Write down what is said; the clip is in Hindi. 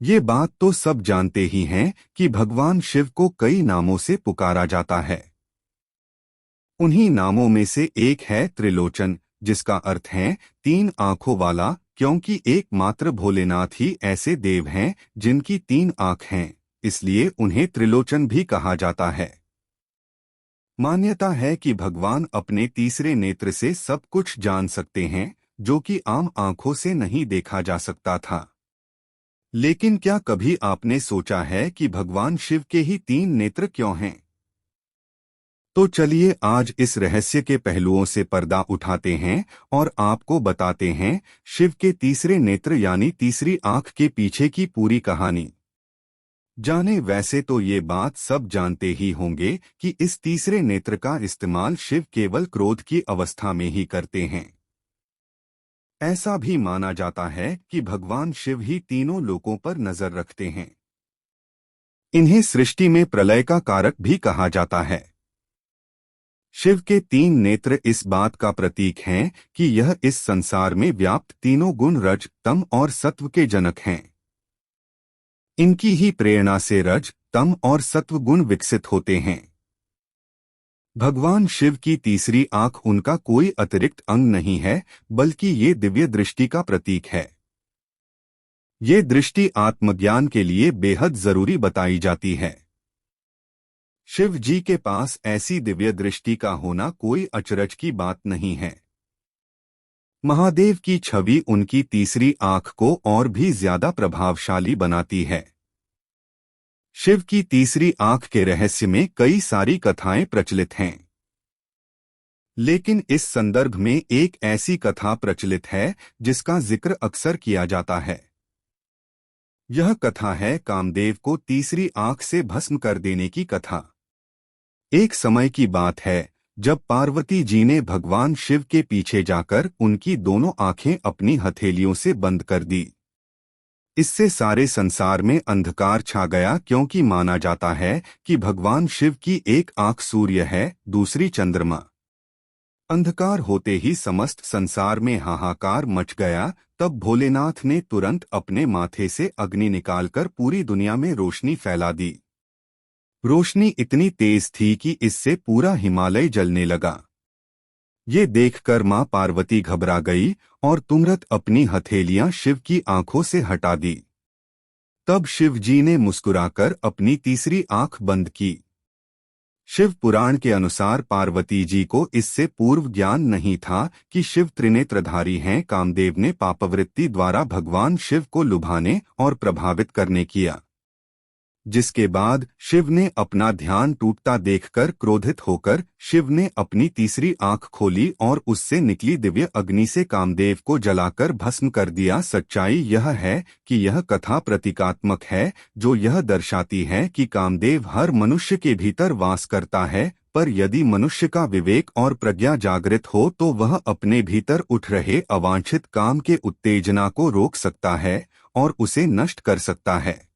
ये बात तो सब जानते ही हैं कि भगवान शिव को कई नामों से पुकारा जाता है। उन्हीं नामों में से एक है त्रिलोचन, जिसका अर्थ है तीन आंखों वाला, क्योंकि एकमात्र भोलेनाथ ही ऐसे देव हैं जिनकी तीन आंख हैं, इसलिए उन्हें त्रिलोचन भी कहा जाता है। मान्यता है कि भगवान अपने तीसरे नेत्र से सब कुछ जान सकते हैं, जो कि आम आंखों से नहीं देखा जा सकता था। लेकिन क्या कभी आपने सोचा है कि भगवान शिव के ही तीन नेत्र क्यों हैं? तो चलिए आज इस रहस्य के पहलुओं से पर्दा उठाते हैं और आपको बताते हैं शिव के तीसरे नेत्र यानी तीसरी आंख के पीछे की पूरी कहानी। जाने वैसे तो ये बात सब जानते ही होंगे कि इस तीसरे नेत्र का इस्तेमाल शिव केवल क्रोध की अवस्था में ही करते हैं। ऐसा भी माना जाता है कि भगवान शिव ही तीनों लोकों पर नजर रखते हैं। इन्हें सृष्टि में प्रलय का कारक भी कहा जाता है। शिव के तीन नेत्र इस बात का प्रतीक हैं कि यह इस संसार में व्याप्त तीनों गुण रज, तम और सत्व के जनक हैं। इनकी ही प्रेरणा से रज, तम और सत्व गुण विकसित होते हैं। भगवान शिव की तीसरी आंख उनका कोई अतिरिक्त अंग नहीं है, बल्कि ये दिव्य दृष्टि का प्रतीक है। ये दृष्टि आत्मज्ञान के लिए बेहद जरूरी बताई जाती है। शिव जी के पास ऐसी दिव्य दृष्टि का होना कोई अचरज की बात नहीं है। महादेव की छवि उनकी तीसरी आंख को और भी ज्यादा प्रभावशाली बनाती है। शिव की तीसरी आंख के रहस्य में कई सारी कथाएं प्रचलित हैं, लेकिन इस संदर्भ में एक ऐसी कथा प्रचलित है जिसका जिक्र अक्सर किया जाता है। यह कथा है कामदेव को तीसरी आंख से भस्म कर देने की कथा। एक समय की बात है जब पार्वती जी ने भगवान शिव के पीछे जाकर उनकी दोनों आंखें अपनी हथेलियों से बंद कर दी। इससे सारे संसार में अंधकार छा गया, क्योंकि माना जाता है कि भगवान शिव की एक आंख सूर्य है, दूसरी चंद्रमा। अंधकार होते ही समस्त संसार में हाहाकार मच गया। तब भोलेनाथ ने तुरंत अपने माथे से अग्नि निकालकर पूरी दुनिया में रोशनी फैला दी। रोशनी इतनी तेज थी कि इससे पूरा हिमालय जलने लगा। ये देखकर मां पार्वती घबरा गई और तुरंत अपनी हथेलियां शिव की आंखों से हटा दी। तब शिव जी ने मुस्कुराकर अपनी तीसरी आंख बंद की। शिव पुराण के अनुसार पार्वती जी को इससे पूर्व ज्ञान नहीं था कि शिव त्रिनेत्रधारी हैं। कामदेव ने पापवृत्ति द्वारा भगवान शिव को लुभाने और प्रभावित करने किया, जिसके बाद शिव ने अपना ध्यान टूटता देखकर क्रोधित होकर शिव ने अपनी तीसरी आंख खोली और उससे निकली दिव्य अग्नि से कामदेव को जलाकर भस्म कर दिया। सच्चाई यह है कि यह कथा प्रतीकात्मक है, जो यह दर्शाती है कि कामदेव हर मनुष्य के भीतर वास करता है, पर यदि मनुष्य का विवेक और प्रज्ञा जागृत हो तो वह अपने भीतर उठ रहे अवांछित काम के उत्तेजना को रोक सकता है और उसे नष्ट कर सकता है।